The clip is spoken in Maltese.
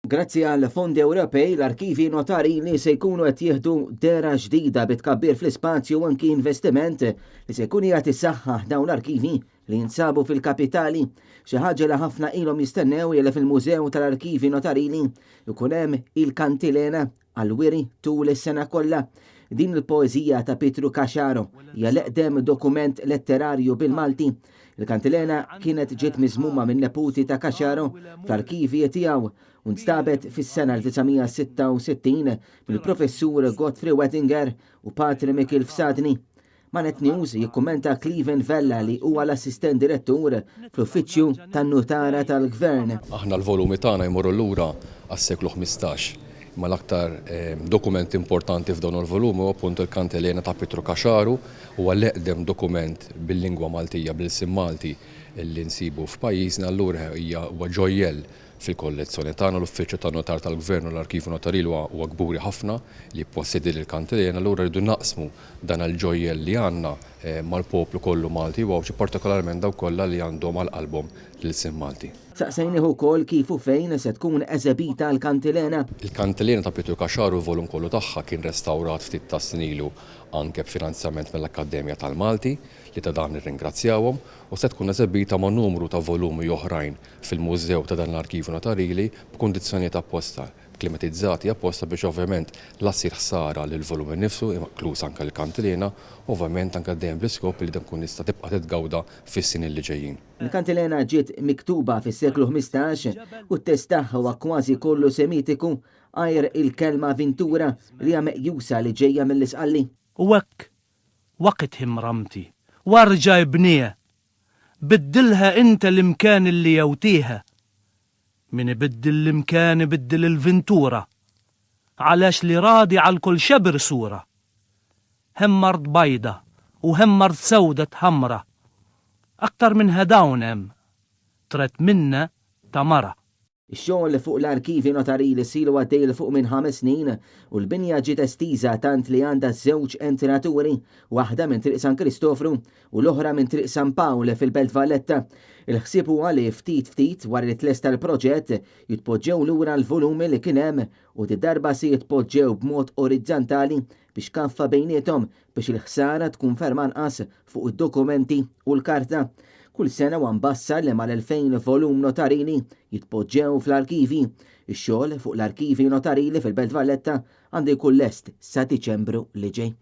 Grazzi għal fondi Ewropej, l-arkivi notarili se jkunu qed jieħdu dera ġdida bitkabbir fl-ispazju u anki investiment li se jkun jagħti saħħa dawn l-arkivi li jinsabu fil-kapitali. Xi ħaġa li ħafna ilhom jistennew jelle fil-Mużew tal-Arkivi Notarili jkun hemm il-kantilena għall-wiri tul is-sena kollha. Din il-poeżija ta' Pietro Caciaro hija l-eqdem dokument letterarju bil-Malti. Il-kantilena kienet ġiet miżmuma minn neputi ta' Caciaro fl-arkivi tiegħu u nstabet fis-sena 1966 mill-professur Godfrey Wettinger u Patri Mikil Fsadni. Manet News jikkummenta Cleven Vella li huwa l-assistent direttur fl-uffiċċju tan-nutara tal-Gvern. Aħna l-volumi tagħna jmorru lura għas-seklu 15. Ma l-aktar dokument importanti f'dawn il-volumi huwa appunt il-kantilena ta' Pietro Caciaro huwa l-eqdem dokument bil-lingwa Maltija bil-sim Malti li nsibu f'pajjiżna allura huwa ġojjel fil-kollezzjoni tagħna l-uffiċċju tan-notar tal-Gvern u l-Arkivu Notarili huwa kburi ħafna li jpossiddi l-kantilena allura rridu naqsmu dan il-ġojjel li għandna mal-poplu kollu Malti u partikolarment dawk kollha li għandhom għal qalbhom l-sim Malti. Saqsejnieh ukoll kif u fejn se tkun eżebita l-kantilena. Il-kantilena ta' Pietro Caciaro l-volum kollu tagħha kien restawrat ftit ta' snilu anke b'finanzjament mill-Akkademja tal-Malti li ta' dan nirringrazzjawhom u se tkun eżebita ma' numru ta' volumi oħrajn fil-Mużew ta' dan l-Arkivu Notarili b'kundizzjonijiet apposta klimatizzati apposta biex ovvjament la ssir ħsara lil volumi nnifsu inkluż anke l-kantilena ovvjament anke dejjem bl-iskop li dan kun tista' tibqa' titgawda fis-snin li ġejjin. Il-kantilena ġiet miktuba fis-seklu 15 u t-test tagħha huwa kważi kollu semitiku għajr il-kelma Vintura li hija meqjusa li ġejja mill-isqalli. U hekk waqt ramti warġa' ibniha biddilha inta l-imkan li jewtieha. Min ibiddil l-imkan ibiddil il-Vintura għalax li radi għal kull xebr sura. Hemmard bajda u hemmard sewda tħamra. Aktar minn dawn hemm tret minna ta' mara. Ix-xogħol fuq l-arkivi notarili silu għaddej fuq minn 5 snin u l-binja ġiet estiża tant li għandha żewġ entraturi, waħda minn Triq San Kristofru u l-oħra minn Triq San Pawl fil-Belt Valletta. Il-ħsieb huwa li ftit wara li tlesta l-proġett jitpoġġew lura l-volumi li kien hemm u darba se jitpoġġew b'mod orizzontali biex kaffa bejniethom biex il-ħsara tkun ferm anqas fuq id-dokumenti u l-karta. Kull sena huwa mbassar li mal-2000 volum notarili jitpoġġew fl-arkivi. Ix-xogħol fuq l-arkivi notarili fil-Belt Valletta għandu jkun lest sa Diċembru li ġej.